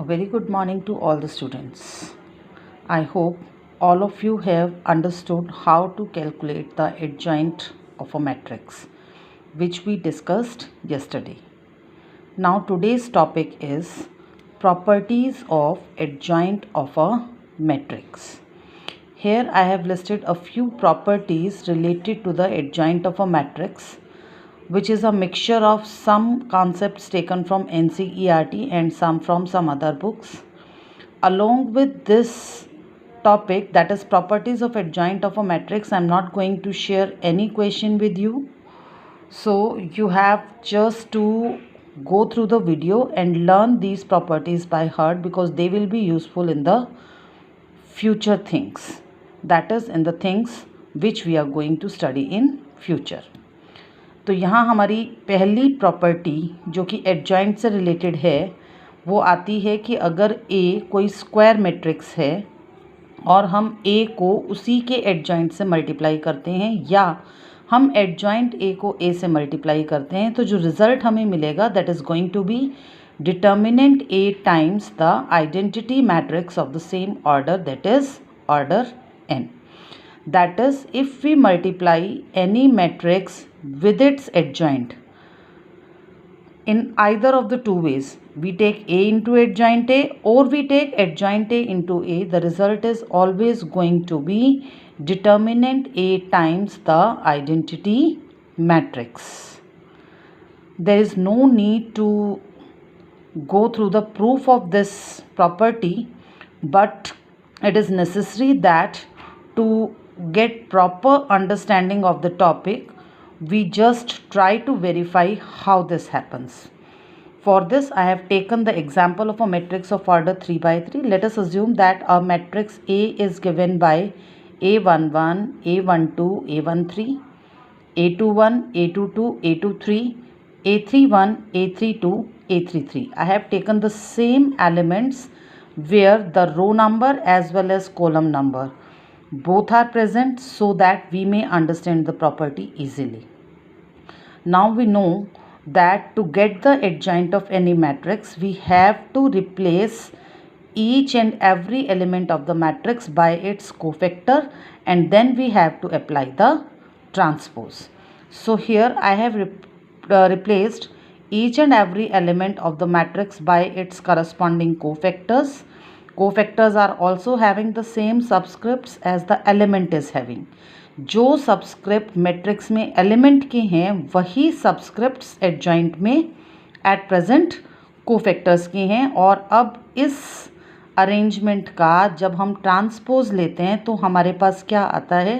A very good morning to all the students. I hope all of you have understood how to calculate the adjoint of a matrix, which we discussed yesterday. Now today's topic is properties of adjoint of a matrix. Here I have listed a few properties related to the adjoint of a matrix, which is a mixture of some concepts taken from NCERT and some from some other books. Along with this topic, that is properties of adjoint of a matrix, I am not going to share any question with you. So you have just to go through the video and learn these properties by heart, because they will be useful in the future things, that is in the things which we are going to study in future. तो यहाँ हमारी पहली property जो कि adjoint से related है वो आती है कि अगर ए कोई स्क्वायर मैट्रिक्स है और हम ए को उसी के एडजॉइंट से मल्टीप्लाई करते हैं या हम एडजॉइंट ए को ए से मल्टीप्लाई करते हैं, तो जो रिज़ल्ट हमें मिलेगा that is going to be determinant A times the identity matrix of the same order, that is order n. That is, if we multiply any matrix with its adjoint in either of the two ways, we take A into adjoint A or we take adjoint A into A, the result is always going to be determinant A times the identity matrix. There is no need to go through the proof of this property, but it is necessary that to get proper understanding of the topic, we just try to verify how this happens. For this, I have taken the example of a matrix of order 3 by 3. Let us assume that a matrix A is given by A11, A12, A13, A21, A22, A23, A31, A32, A33. I have taken the same elements where the row number as well as column number both are present, so that we may understand the property easily. Now we know that to get the adjoint of any matrix, we have to replace each and every element of the matrix by its cofactor, and then we have to apply the transpose. So here I have replaced each and every element of the matrix by its corresponding cofactors. Cofactors are also having the same subscripts as the element is having. जो subscript matrix में element के हैं वही subscripts adjoint में at present cofactors के हैं. और अब इस अरेंजमेंट का जब हम ट्रांसपोज लेते हैं तो हमारे पास क्या आता है,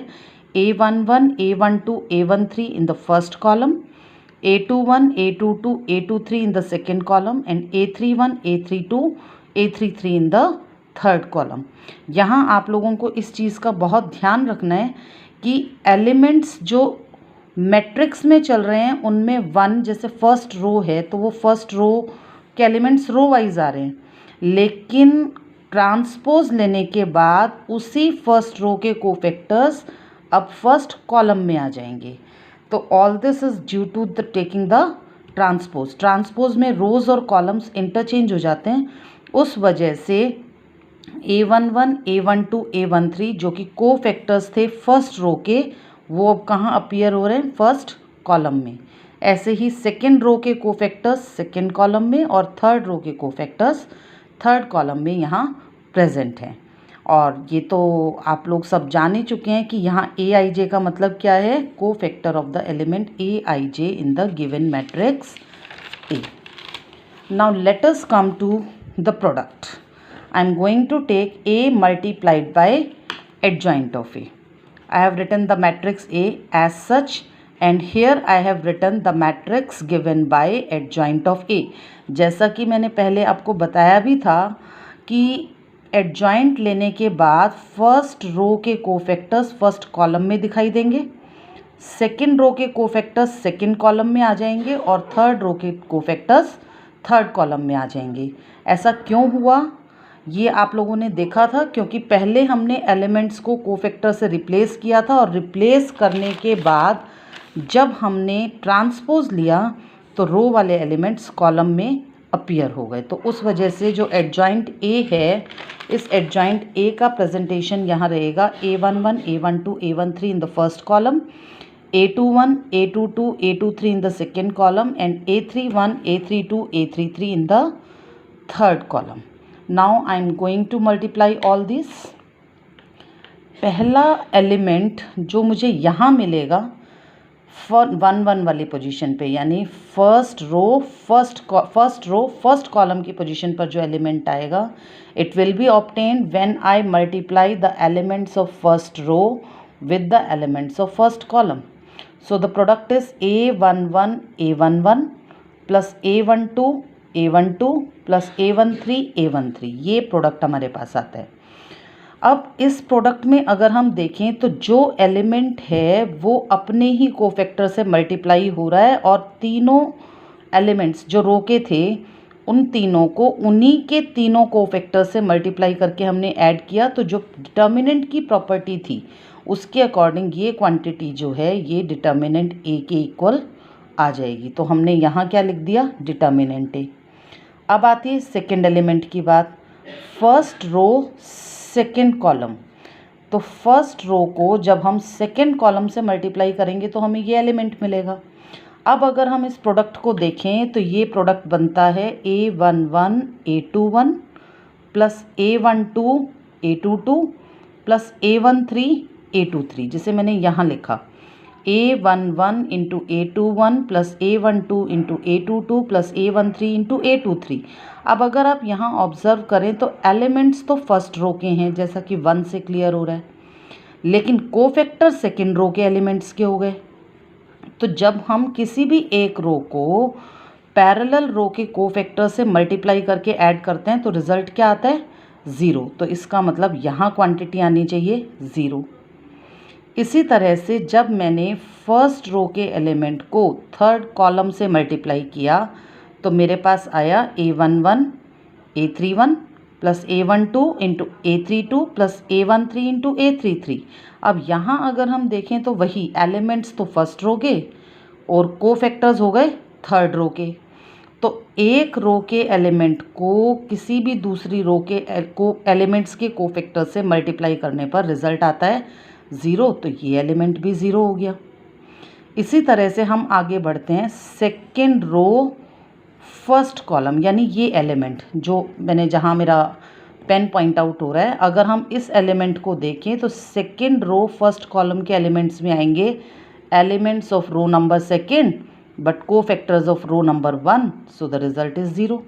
A11, A12, A13 in the first column, A21, A22, A23 in the second column, and A31, A32, A33 in the third column. यहाँ आप लोगों को इस चीज़ का बहुत ध्यान रखना है कि एलिमेंट्स जो मैट्रिक्स में चल रहे हैं उनमें वन, जैसे फर्स्ट रो है तो वो फर्स्ट रो के एलिमेंट्स रो वाइज आ रहे हैं, लेकिन ट्रांसपोज लेने के बाद उसी फर्स्ट रो के कोफैक्टर्स अब फर्स्ट कॉलम में आ जाएंगे. तो all this is due to the taking the transpose. Transpose में रोज और कॉलम्स इंटरचेंज हो जाते हैं, उस वजह से A11, A12, A13 जो कि कोफैक्टर्स थे फर्स्ट रो के, वो अब कहाँ अपीयर हो रहे हैं, फर्स्ट कॉलम में. ऐसे ही सेकेंड रो के कोफैक्टर्स सेकेंड कॉलम में और थर्ड रो के कोफैक्टर्स थर्ड कॉलम में यहाँ प्रेजेंट हैं. और ये तो आप लोग सब जान ही चुके हैं कि यहाँ Aij का मतलब क्या है, cofactor of the element Aij in the given matrix A. Now let us come to the product. I am going to take A multiplied by adjoint of A. I have written the matrix A as such, and here I have written the matrix given by adjoint of A. जैसा कि मैंने पहले आपको बताया भी था कि adjoint लेने के बाद फर्स्ट रो के कोफैक्टर्स फर्स्ट कॉलम में दिखाई देंगे, सेकेंड रो के कोफैक्टर्स सेकेंड कॉलम में आ जाएंगे और थर्ड रो के कोफैक्टर्स थर्ड कॉलम में आ जाएंगे. ऐसा क्यों हुआ ये आप लोगों ने देखा था, क्योंकि पहले हमने एलिमेंट्स को कोफैक्टर से रिप्लेस किया था और रिप्लेस करने के बाद जब हमने ट्रांसपोज लिया तो रो वाले एलिमेंट्स कॉलम में अपीयर हो गए। तो उस वजह से जो एडजॉइंट ए है, इस एडजॉइंट ए का प्रेजेंटेशन यहाँ रहेगा A11, A12, A13 in the first column, A21, A22, A23 in the second column and A31, A32, A33 in the third column. Now I am going to multiply all these. पहला element जो मुझे यहाँ मिलेगा 1 1 वाली position पे, यानी first row first column की position पर जो एलिमेंट आएगा, it will be obtained when I multiply the elements of first row with the elements of first column. So the product is A11 A11 plus A12 A12 plus A13 A13, ये product हमारे पास आता है। अब इस product में अगर हम देखें तो जो एलिमेंट है वो अपने ही कोफैक्टर से मल्टीप्लाई हो रहा है, और तीनों एलिमेंट्स जो रो के थे उन तीनों को उन्हीं के तीनों कोफैक्टर से मल्टीप्लाई करके हमने ऐड किया। तो जो डिटर्मिनेंट की प्रॉपर्टी थी उसके अकॉर्डिंग ये क्वांटिटी जो है ये डिटर्मिनेंट ए के इक्वल आ जाएगी। तो हमने यहाँ क्या लिख दिया, डिटर्मिनेंट ए। अब आती है सेकेंड एलिमेंट की बात, फर्स्ट रो सेकेंड कॉलम। तो फर्स्ट रो को जब हम सेकेंड कॉलम से मल्टीप्लाई करेंगे तो हमें ये एलिमेंट मिलेगा। अब अगर हम इस प्रोडक्ट को देखें तो ये प्रोडक्ट बनता है A11 A21 plus A12 A22 plus A13 A23, जिसे मैंने यहाँ लिखा A11 into A21 plus A12 into A22 plus A13 into A23। अब अगर आप यहाँ ऑब्ज़र्व करें तो एलिमेंट्स तो फर्स्ट रो के हैं, जैसा कि 1 से क्लियर हो रहा है, लेकिन कोफैक्टर सेकेंड रो के एलिमेंट्स के हो गए। तो जब हम किसी भी एक रो को पैरेलल रो के कोफैक्टर से मल्टीप्लाई करके ऐड करते हैं तो रिज़ल्ट क्या आता है, 0। तो इसका मतलब यहाँ क्वांटिटी आनी चाहिए 0। इसी तरह से जब मैंने फर्स्ट रो के एलिमेंट को थर्ड कॉलम से मल्टीप्लाई किया तो मेरे पास आया A11 A31 plus A12 into A32 plus A13 into A33। अब यहाँ अगर हम देखें तो वही एलिमेंट्स तो फर्स्ट रो के और कोफैक्टर्स हो गए थर्ड रो के। तो एक रो के एलिमेंट को किसी भी दूसरी रो के एलिमेंट्स के कोफैक्टर से मल्टीप्लाई करने पर रिज़ल्ट आता है 0। तो ये एलिमेंट भी 0 हो गया। इसी तरह से हम आगे बढ़ते हैं, सेकेंड रो फर्स्ट कॉलम, यानी ये एलिमेंट जो मैंने जहाँ मेरा पेन पॉइंट आउट हो रहा है, अगर हम इस एलिमेंट को देखें तो सेकेंड रो फर्स्ट कॉलम के एलिमेंट्स में आएंगे elements of row number second but cofactors of row number 1। So the result is 0।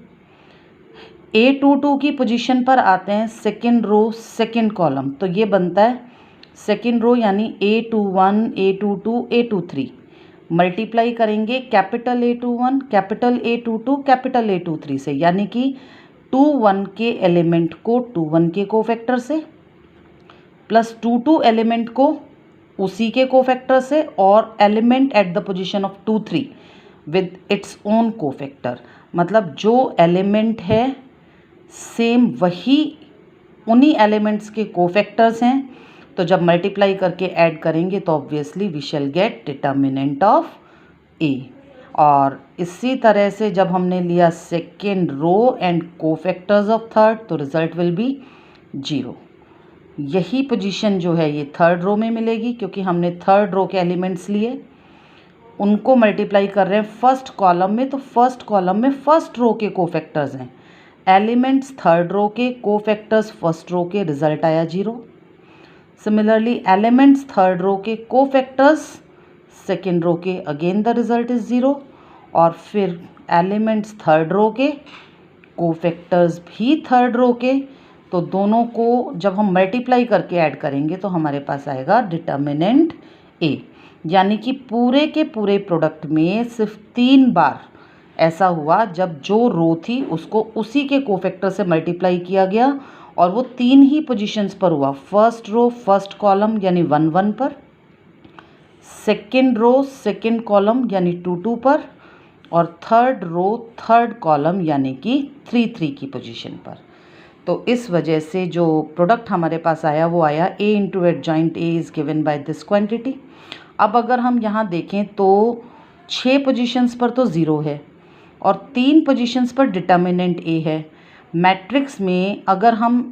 A22 की पोजीशन पर आते हैं सेकेंड रो सेकेंड कॉलम, तो ये बनता है सेकेंड रो यानी A21 A22 A23। मल्टीप्लाई करेंगे capital A21 capital A22 capital A23 से, यानी कि 21 के एलिमेंट को 21 के कोफैक्टर से प्लस 22 एलिमेंट को उसी के कोफैक्टर से, और element at the position of 23 with its own cofactor. मतलब जो एलिमेंट है सेम वही उन्हीं एलिमेंट्स के कोफैक्टर्स हैं। तो जब मल्टीप्लाई करके ऐड करेंगे तो obviously we shall get determinant of A. और इसी तरह से जब हमने लिया second row and cofactors of third तो रिज़ल्ट विल बी 0। यही पोजीशन जो है ये थर्ड रो में मिलेगी, क्योंकि हमने थर्ड रो के एलिमेंट्स लिए, उनको मल्टीप्लाई कर रहे हैं फर्स्ट कॉलम में, तो फर्स्ट कॉलम में फर्स्ट रो के कोफैक्टर्स हैं, एलिमेंट्स थर्ड रो के, कोफैक्टर्स फर्स्ट रो के, रिज़ल्ट आया 0। सिमिलरली एलिमेंट्स थर्ड रो के, कोफैक्टर्स सेकेंड रो के, अगेन द रिज़ल्ट इज़ 0। और फिर एलिमेंट्स थर्ड रो के, कोफैक्टर्स भी थर्ड रो के, तो दोनों को जब हम मल्टीप्लाई करके ऐड करेंगे तो हमारे पास आएगा डिटर्मिनेंट ए। यानी कि पूरे के पूरे प्रोडक्ट में सिर्फ 3 बार ऐसा हुआ जब जो रो थी उसको उसी के कोफैक्टर से मल्टीप्लाई किया गया, और वो 3 ही पोजीशंस पर हुआ, फर्स्ट रो फर्स्ट कॉलम यानी 1 1 पर, सेकेंड रो सेकेंड कॉलम यानी 2 2 पर, और थर्ड रो थर्ड कॉलम यानी कि 3 3 की पोजीशन पर। तो इस वजह से जो प्रोडक्ट हमारे पास आया वो आया A into adjoint A is given by this quantity. अब अगर हम यहाँ देखें तो 6 पोजीशंस पर तो 0 है, और 3 पोजीशंस पर डिटर्मिनेंट ए है। मैट्रिक्स में अगर हम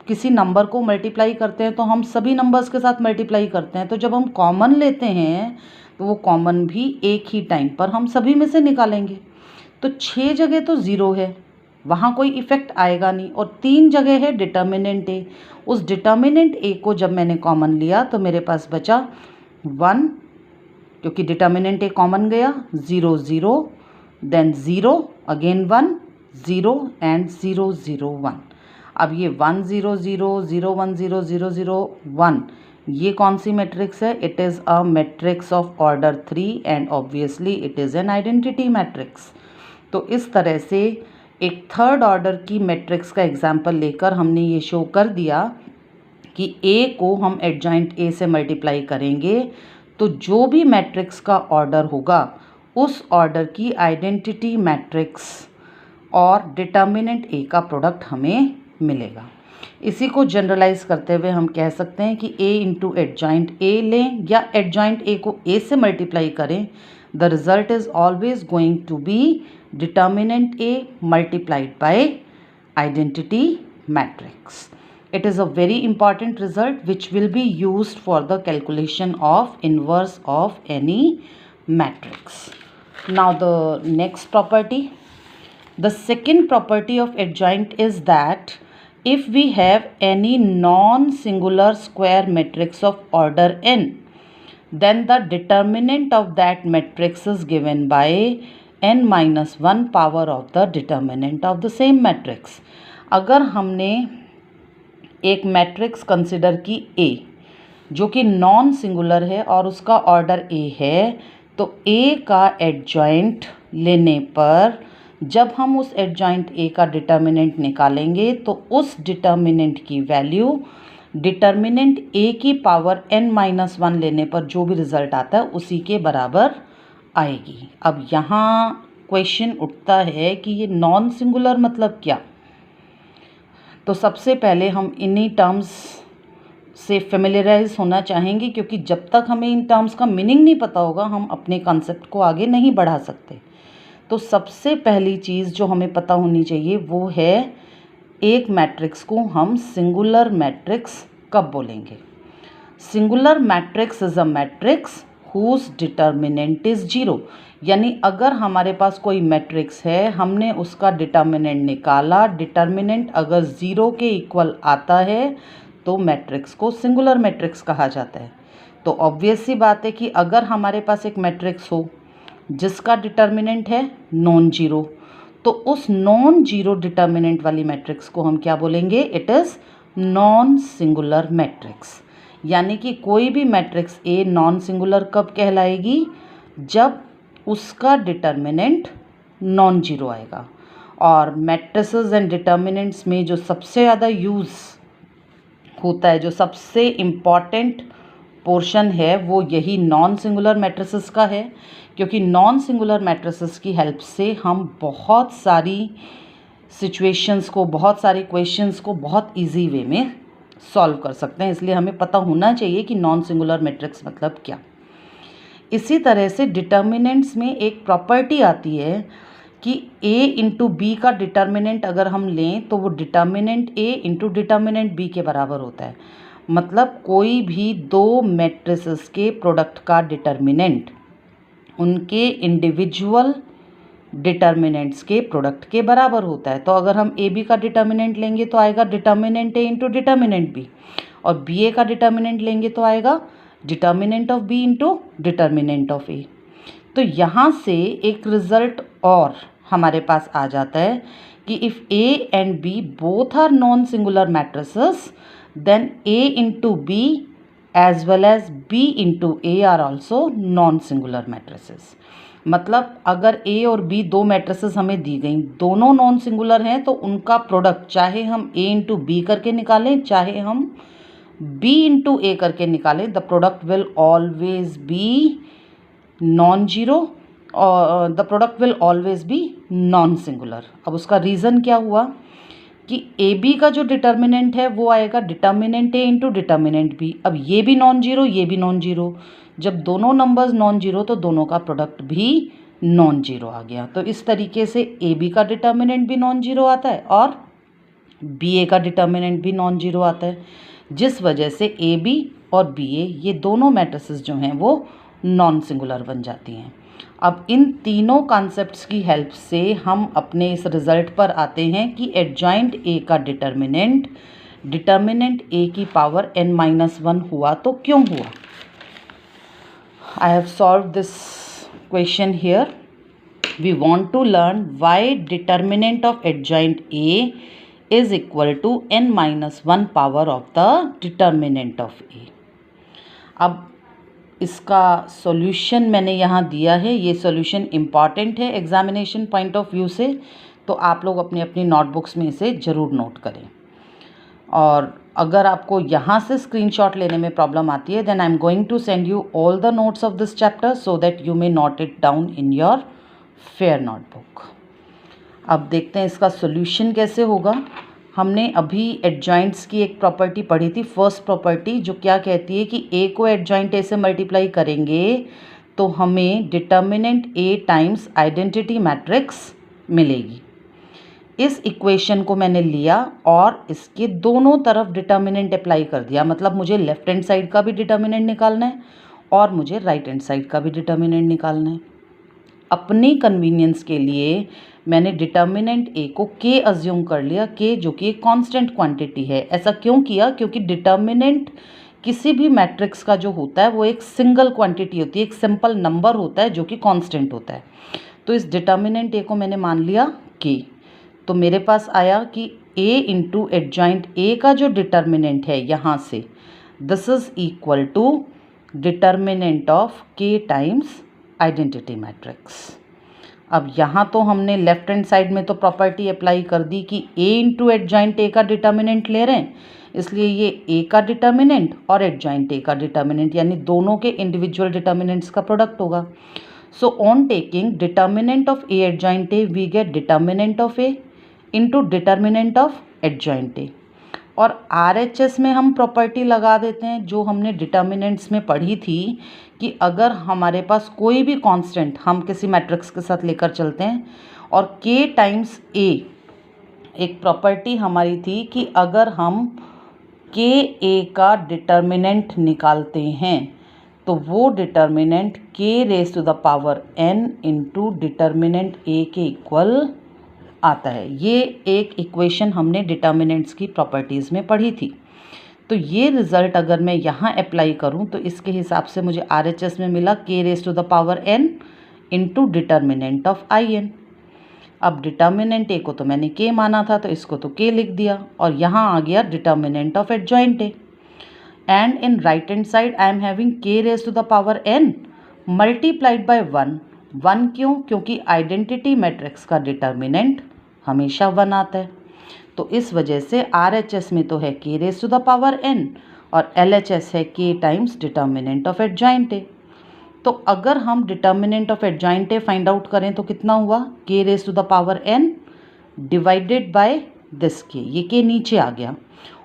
किसी नंबर को मल्टीप्लाई करते हैं तो हम सभी नंबर्स के साथ मल्टीप्लाई करते हैं, तो जब हम कॉमन लेते हैं तो वो कॉमन भी एक ही टाइम पर हम सभी में से निकालेंगे। तो 6 जगह तो 0 है, वहाँ कोई इफ़ेक्ट आएगा नहीं, और 3 जगह है डिटर्मिनेंट ए। उस डिटर्मिनेंट ए को जब मैंने कॉमन लिया तो मेरे पास बचा 1, क्योंकि डिटर्मिनेंट ए कॉमन गया, 0 0, देन 0 अगेन 1 0 एंड 0 0 1। अब ये 1 0 0 0 1 0 0 0 1 ये कौन सी मैट्रिक्स है? It is a matrix of order 3 and obviously it is an identity matrix. तो इस तरह से एक थर्ड ऑर्डर की मैट्रिक्स का एग्जाम्पल लेकर हमने ये शो कर दिया कि ए को हम एडजॉइंट ए से मल्टीप्लाई करेंगे तो जो भी मैट्रिक्स का ऑर्डर होगा उस ऑर्डर की आइडेंटिटी मैट्रिक्स और डिटर्मिनेंट ए का प्रोडक्ट हमें मिलेगा। इसी को जनरलाइज करते हुए हम कह सकते हैं कि ए इंटू एडजॉइंट ए लें या एडजॉइंट ए को ए से मल्टीप्लाई करें, the result is always going to be determinant A multiplied by identity matrix. It is a very important result which will be used for the calculation of inverse of any matrix. Now the next property. The second property of adjoint is that if we have any non-singular square matrix of order n, then the determinant of that matrix is given by n minus 1 power of the determinant of the same matrix. अगर हमने एक matrix consider की A जो कि non singular है और उसका order A है, तो A का एडजॉइंट लेने पर जब हम उस एडजॉइंट A का डिटर्मिनेंट निकालेंगे तो उस डिटर्मिनेंट की वैल्यू डिटर्मिनेंट A की पावर n माइनस 1 लेने पर जो भी रिजल्ट आता है उसी के बराबर आएगी। अब यहाँ क्वेश्चन उठता है कि ये नॉन सिंगुलर मतलब क्या? तो सबसे पहले हम इन्हीं टर्म्स से फेमिलियराइज होना चाहेंगे, क्योंकि जब तक हमें इन टर्म्स का मीनिंग नहीं पता होगा हम अपने कॉन्सेप्ट को आगे नहीं बढ़ा सकते। तो सबसे पहली चीज़ जो हमें पता होनी चाहिए वो है एक मैट्रिक्स को हम सिंगुलर मैट्रिक्स कब बोलेंगे। Singular matrix is a matrix whose determinant is 0। यानी अगर हमारे पास कोई मैट्रिक्स है, हमने उसका डिटर्मिनेंट निकाला, डिटर्मिनेंट अगर 0 के इक्वल आता है तो मैट्रिक्स को सिंगुलर मैट्रिक्स कहा जाता है। तो ऑब्वियस सी बात है कि अगर हमारे पास एक मैट्रिक्स हो जिसका डिटर्मिनेंट है नॉन जीरो, तो उस नॉन जीरो डिटर्मिनेंट वाली मैट्रिक्स को हम क्या बोलेंगे? It is non singular matrix. यानी कि कोई भी मैट्रिक्स ए नॉन सिंगुलर कब कहलाएगी? जब उसका डिटर्मिनेंट नॉन जीरो आएगा। और मैट्रिसेस एंड डिटर्मिनेंट्स में जो सबसे ज़्यादा यूज़ होता है, जो सबसे इम्पॉर्टेंट पोर्शन है, वो यही नॉन सिंगुलर मैट्रिसेस का है, क्योंकि नॉन सिंगुलर मैट्रिसेस की हेल्प से हम बहुत सारी सिचुएशंस को, बहुत सारे क्वेश्चंस को बहुत इजी वे में सॉल्व कर सकते हैं। इसलिए हमें पता होना चाहिए कि नॉन सिंगुलर मैट्रिक्स मतलब क्या। इसी तरह से डिटर्मिनेंट्स में एक प्रॉपर्टी आती है कि a इंटू बी का डिटर्मिनेंट अगर हम लें तो वो determinant a into determinant b के बराबर होता है। मतलब कोई भी दो मैट्रिसेस के प्रोडक्ट का डिटर्मिनेंट उनके इंडिविजुअल डिटर्मिनेंट्स के प्रोडक्ट के बराबर होता है। तो अगर हम ए बी का डिटर्मिनेंट लेंगे तो आएगा determinant A into determinant B, और बी ए का डिटर्मिनेंट लेंगे तो आएगा determinant of B into determinant of A. तो यहाँ से एक रिजल्ट और हमारे पास आ जाता है कि if A and B both are non singular matrices, then A into B as well as B into A are also non singular matrices. मतलब अगर ए और बी दो मैट्रिसेस हमें दी गई, दोनों नॉन सिंगुलर हैं, तो उनका प्रोडक्ट चाहे हम ए इंटू बी करके निकालें, चाहे हम बी इंटू ए करके निकालें, the product will always be non zero और the product will always be non singular. अब उसका रीज़न क्या हुआ कि ए बी का जो डिटर्मिनेंट है वो आएगा determinant A into determinant B. अब ये भी नॉन जीरो, ये भी नॉन जीरो, जब दोनों नंबर्स नॉन जीरो तो दोनों का प्रोडक्ट भी नॉन जीरो आ गया। तो इस तरीके से ए बी का डिटर्मिनेंट भी नॉन जीरो आता है और बी ए का डिटर्मिनेंट भी नॉन जीरो आता है, जिस वजह से ए बी और बी ए ये दोनों मैट्रिसेस जो हैं वो नॉन सिंगुलर बन जाती हैं। अब इन तीनों कॉन्सेप्ट्स की हेल्प से हम अपने इस रिज़ल्ट पर आते हैं कि एडजॉइंट ए का डिटर्मिनेंट ए की पावर n-1 हुआ तो क्यों हुआ। I have solve this question here. We want to learn why determinant of adjoint A is equal to n-1 power of the determinant of A. अब इसका सॉल्यूशन मैंने यहाँ दिया है। ये सॉल्यूशन इम्पॉर्टेंट है एग्जामिनेशन पॉइंट ऑफ व्यू से, तो आप लोग अपनी अपनी नोटबुक्स में इसे ज़रूर नोट करें। और अगर आपको यहाँ से स्क्रीनशॉट लेने में प्रॉब्लम आती है, then I am going to send you all the notes of this chapter so that you may note it down in your fair notebook. अब देखते हैं इसका सॉल्यूशन कैसे होगा। हमने अभी एडजॉइंट्स की एक प्रॉपर्टी पढ़ी थी, फर्स्ट प्रॉपर्टी, जो क्या कहती है कि ए को एडजॉइंट ए से मल्टीप्लाई करेंगे तो हमें determinant A times identity matrix मिलेगी। इस इक्वेशन को मैंने लिया और इसके दोनों तरफ डिटर्मिनेंट अप्लाई कर दिया। मतलब मुझे लेफ्ट हैंड साइड का भी डिटर्मिनेंट निकालना है और मुझे राइट हैंड साइड का भी डिटर्मिनेंट निकालना है। अपनी कन्वीनियंस के लिए मैंने डिटर्मिनेंट ए को के अज्यूम कर लिया, के जो कि एक कांस्टेंट क्वांटिटी है। ऐसा क्यों किया? क्योंकि डिटर्मिनेंट किसी भी मैट्रिक्स का जो होता है वो एक सिंगल क्वांटिटी होती है, एक सिंपल नंबर होता है जो कि कांस्टेंट होता है। तो इस डिटर्मिनेंट ए को मैंने मान लिया के। तो मेरे पास आया कि ए इंटू एडजॉइंट ए का जो डिटर्मिनेंट है यहाँ से, this is equal to determinant of k times identity matrix. अब यहाँ तो हमने लेफ्ट हैंड साइड में तो प्रॉपर्टी अप्लाई कर दी कि ए इंटू एडजॉइंट ए का डिटर्मिनेंट ले रहे हैं, इसलिए ये ए का डिटर्मिनेंट और एडजॉइंट ए का डिटर्मिनेंट यानी दोनों के इंडिविजुअल डिटर्मिनेंट्स का प्रोडक्ट होगा। So on taking determinant of A adjoint A we get determinant of A into determinant of adjoint A. और RHS में हम प्रॉपर्टी लगा देते हैं जो हमने डिटर्मिनेंट्स में पढ़ी थी कि अगर हमारे पास कोई भी कांस्टेंट हम किसी मैट्रिक्स के साथ लेकर चलते हैं और k टाइम्स a, एक प्रॉपर्टी हमारी थी कि अगर हम k a का डिटर्मिनेंट निकालते हैं तो वो determinant k raise to the power n into determinant a के इक्वल आता है। ये एक इक्वेशन हमने डिटर्मिनेंट्स की प्रॉपर्टीज़ में पढ़ी थी। तो ये रिज़ल्ट अगर मैं यहाँ अप्लाई करूँ तो इसके हिसाब से मुझे RHS में मिला k raise to the power n into determinant of in। अब डिटर्मिनेंट a को तो मैंने k माना था तो इसको तो k लिख दिया और यहाँ आ गया determinant of adjoint a। And in right hand side I am having k raise to the power n multiplied by 1 क्यों? क्योंकि आइडेंटिटी मैट्रिक्स का डिटर्मिनेंट हमेशा 1 आता है। तो इस वजह से RHS में तो है k raise to the power n और LHS है k times determinant of adjoint A. तो अगर हम determinant of adjoint A find out करें तो कितना हुआ? k raise to the power n divided by this k। ये k नीचे आ गया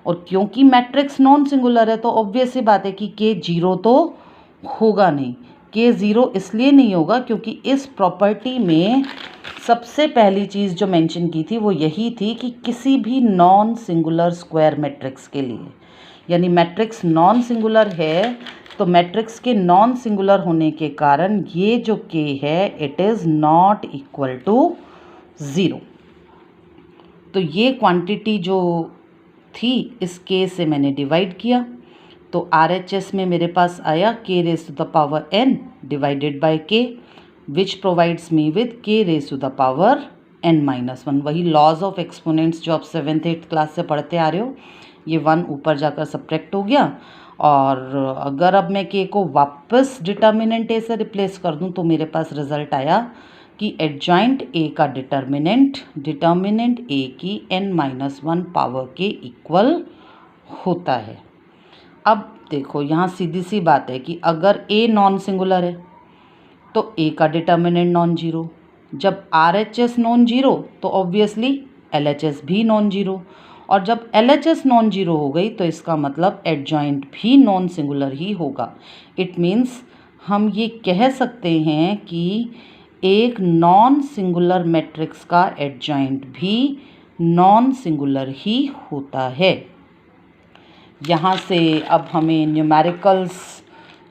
और क्योंकि मैट्रिक्स नॉन सिंगुलर है तो ऑब्वियस सी बात है कि k जीरो तो होगा नहीं। k ज़ीरो इसलिए नहीं होगा क्योंकि इस प्रॉपर्टी में सबसे पहली चीज़ जो मेंशन की थी वो यही थी कि किसी भी नॉन सिंगुलर स्क्वायर मैट्रिक्स के लिए, यानी मैट्रिक्स नॉन सिंगुलर है तो मैट्रिक्स के नॉन सिंगुलर होने के कारण ये जो k है it is not equal to 0। तो ये क्वांटिटी जो थी इस k से मैंने डिवाइड किया तो RHS में मेरे पास आया k raise to the power n divided by k which provides me with k raise to the power n-1। वही लॉज ऑफ एक्सपोनेंट्स जो आप 7th-8th क्लास से पढ़ते आ रहे हो, ये 1 ऊपर जाकर सब्ट्रैक्ट हो गया। और अगर अब मैं k को वापस डिटर्मिनेंट a से रिप्लेस कर दूं तो मेरे पास रिजल्ट आया कि एडजॉइंट a का डिटर्मिनेंट a की n-1 पावर के इक्वल होता है। अब देखो यहाँ सीधी सी बात है कि अगर a नॉन सिंगुलर है तो a का डिटर्मिनेंट नॉन जीरो। जब RHS नॉन जीरो तो ऑब्वियसली LHS भी नॉन जीरो, और जब LHS नॉन जीरो हो गई तो इसका मतलब एडजॉइंट भी नॉन सिंगुलर ही होगा। इट मीन्स हम ये कह सकते हैं कि एक नॉन सिंगुलर मैट्रिक्स का एडजॉइंट भी नॉन सिंगुलर ही होता है। यहाँ से अब हमें न्यूमेरिकल्स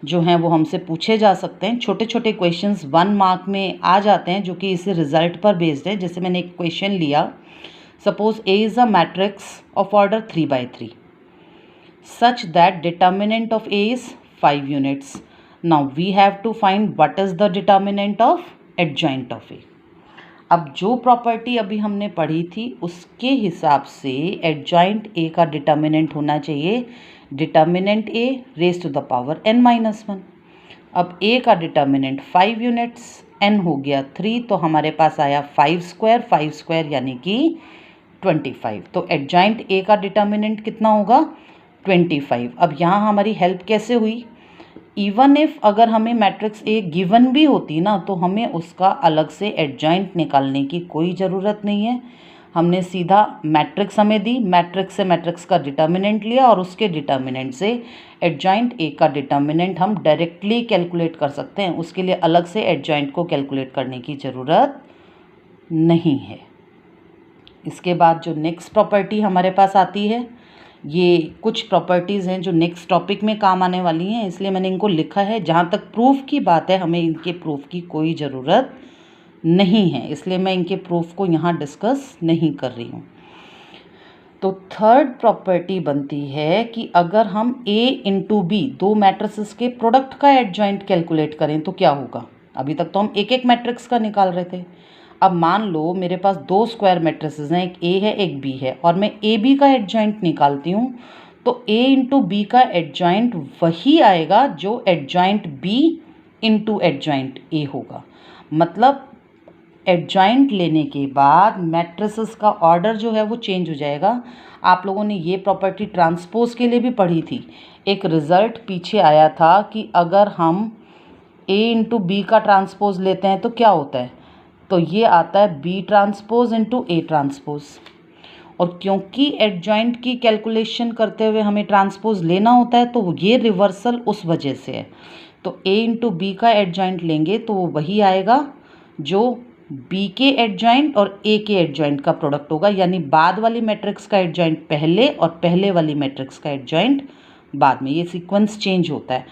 जो हैं वो हमसे पूछे जा सकते हैं। छोटे छोटे क्वेश्चंस 1 मार्क में आ जाते हैं जो कि इस रिजल्ट पर बेस्ड है। जैसे मैंने एक क्वेश्चन लिया, suppose A is a matrix of order 3/3 such that determinant of A is 5 units. Now we have to find what is the determinant of adjoint of A. अब जो प्रॉपर्टी अभी हमने पढ़ी थी उसके हिसाब से एडजॉइंट ए का डिटर्मिनेंट होना चाहिए determinant A raise to the power n-1। अब ए का डिटर्मिनेंट 5 यूनिट्स, n हो गया 3, तो हमारे पास आया 5 स्क्वायर यानी कि 25। तो एडजॉइंट ए का डिटर्मिनेंट कितना होगा 25। अब यहाँ हमारी हेल्प कैसे हुई, इवन इफ अगर हमें मैट्रिक्स ए गिवन भी होती ना तो हमें उसका अलग से एडजॉइंट निकालने की कोई ज़रूरत नहीं है। हमने सीधा मैट्रिक्स हमें दी, मैट्रिक्स से मैट्रिक्स का डिटर्मिनेंट लिया और उसके डिटर्मिनेंट से एडजॉइंट ए का डिटर्मिनेंट हम डायरेक्टली कैलकुलेट कर सकते हैं। उसके लिए अलग से एडजॉइंट को कैलकुलेट करने की ज़रूरत नहीं है। इसके बाद जो नेक्स्ट प्रॉपर्टी हमारे पास आती है, ये कुछ प्रॉपर्टीज़ हैं जो नेक्स्ट टॉपिक में काम आने वाली हैं, इसलिए मैंने इनको लिखा है। जहाँ तक प्रूफ की बात है हमें इनके प्रूफ की कोई ज़रूरत नहीं है, इसलिए मैं इनके प्रूफ को यहाँ डिस्कस नहीं कर रही हूँ। तो थर्ड प्रॉपर्टी बनती है कि अगर हम A इंटू बी दो मैट्रिसेस के प्रोडक्ट का एडजॉइंट कैलकुलेट करें तो क्या होगा। अभी तक तो हम एक एक मैट्रिक्स का निकाल रहे थे। अब मान लो मेरे पास दो स्क्वायर मैट्रिसेस हैं, एक A है एक B है, और मैं ए बी का एडजॉइंट निकालती हूँ तो A इंटू बी का एडजॉइंट वही आएगा जो adjoint B into adjoint A होगा। मतलब एडजॉइंट लेने के बाद मैट्रिसेस का ऑर्डर जो है वो चेंज हो जाएगा। आप लोगों ने ये प्रॉपर्टी ट्रांसपोज के लिए भी पढ़ी थी। एक रिज़ल्ट पीछे आया था कि अगर हम A इंटू बी का ट्रांसपोज लेते हैं तो क्या होता है, तो ये आता है B transpose into A transpose. और क्योंकि एडजॉइंट की कैलकुलेशन करते हुए हमें ट्रांसपोज लेना होता है तो ये रिवर्सल उस वजह से है। तो A इंटू बी का एडजॉइंट लेंगे तो वो वही आएगा जो B के एडजॉइंट और A के एडजॉइंट का प्रोडक्ट होगा, यानी बाद वाली मैट्रिक्स का एडजॉइंट पहले और पहले वाली मैट्रिक्स का एडजॉइंट बाद में। ये सीक्वेंस चेंज होता है।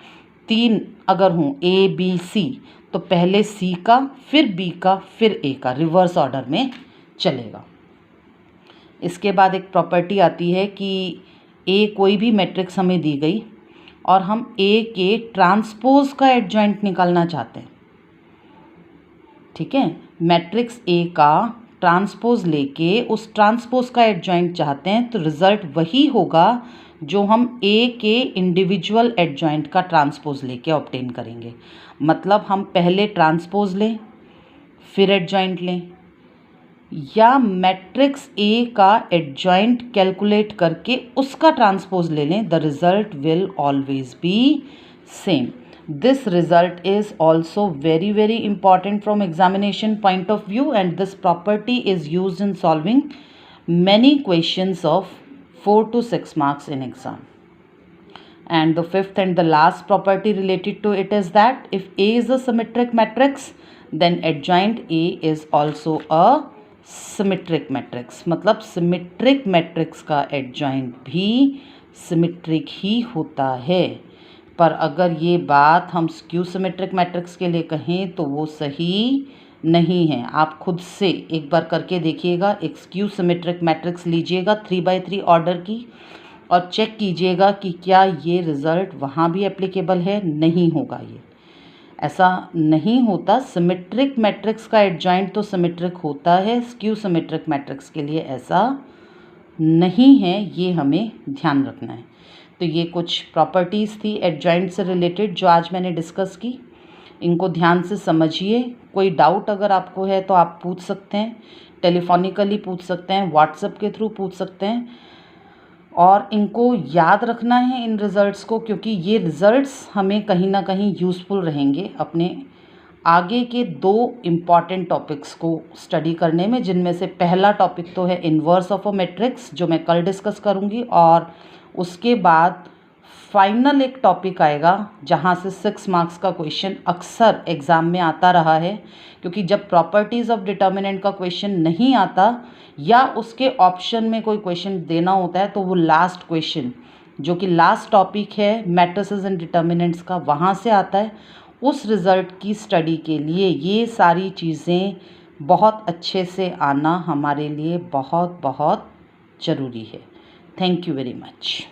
3 अगर हों A B C तो पहले C का फिर B का फिर A का रिवर्स ऑर्डर में चलेगा। इसके बाद एक प्रॉपर्टी आती है कि A कोई भी मैट्रिक्स हमें दी गई और हम A के ट्रांसपोज का एडजॉइंट निकालना चाहते हैं। ठीक है, मैट्रिक्स ए का ट्रांसपोज लेके उस ट्रांसपोज का एडजॉइंट चाहते हैं तो रिज़ल्ट वही होगा जो हम ए के इंडिविजुअल एडजॉइंट का ट्रांसपोज लेके ऑब्टेन करेंगे। मतलब हम पहले ट्रांसपोज लें फिर एडजॉइंट लें, या मैट्रिक्स ए का एडजॉइंट कैलकुलेट करके उसका ट्रांसपोज ले लें, the result will always B same. This result is also very important from examination point of view, and this property is used in solving many questions of 4 to 6 marks in exam. And the fifth and the last property related to it is that if A is a symmetric matrix then adjoint A is also a symmetric matrix। मतलब symmetric matrix का adjoint भी symmetric ही होता है। पर अगर ये बात हम स्क्यू सिमेट्रिक मैट्रिक्स के लिए कहें तो वो सही नहीं है। आप खुद से एक बार करके देखिएगा, एक स्क्यू सिमेट्रिक मैट्रिक्स लीजिएगा 3/3 ऑर्डर की और चेक कीजिएगा कि क्या ये रिज़ल्ट वहाँ भी एप्लीकेबल है। नहीं होगा, ये ऐसा नहीं होता। सिमेट्रिक मैट्रिक्स का एडजॉइंट तो सिमेट्रिक होता है, स्क्यू सिमेट्रिक मैट्रिक्स के लिए ऐसा नहीं है, ये हमें ध्यान रखना है। तो ये कुछ प्रॉपर्टीज़ थी एडजॉइंट से रिलेटेड जो आज मैंने डिस्कस की। इनको ध्यान से समझिए। कोई डाउट अगर आपको है तो आप पूछ सकते हैं, टेलीफोनिकली पूछ सकते हैं, व्हाट्सएप के थ्रू पूछ सकते हैं। और इनको याद रखना है इन रिज़ल्ट्स को, क्योंकि ये रिज़ल्ट्स हमें कहीं ना कहीं यूज़फुल रहेंगे अपने आगे के 2 इम्पॉर्टेंट टॉपिक्स को स्टडी करने में, जिनमें से पहला टॉपिक तो है इन्वर्स ऑफ अ मैट्रिक्स जो मैं कल डिस्कस करूँगी, और उसके बाद फाइनल एक टॉपिक आएगा जहाँ से 6 मार्क्स का क्वेश्चन अक्सर एग्ज़ाम में आता रहा है, क्योंकि जब प्रॉपर्टीज़ ऑफ डिटर्मिनेंट का क्वेश्चन नहीं आता या उसके ऑप्शन में कोई क्वेश्चन देना होता है तो वो लास्ट क्वेश्चन जो कि लास्ट टॉपिक है मैट्रिसेस एंड डिटर्मिनेंट्स का, वहाँ से आता है। उस रिज़ल्ट की स्टडी के लिए ये सारी चीज़ें बहुत अच्छे से आना हमारे लिए बहुत बहुत ज़रूरी है। Thank you very much.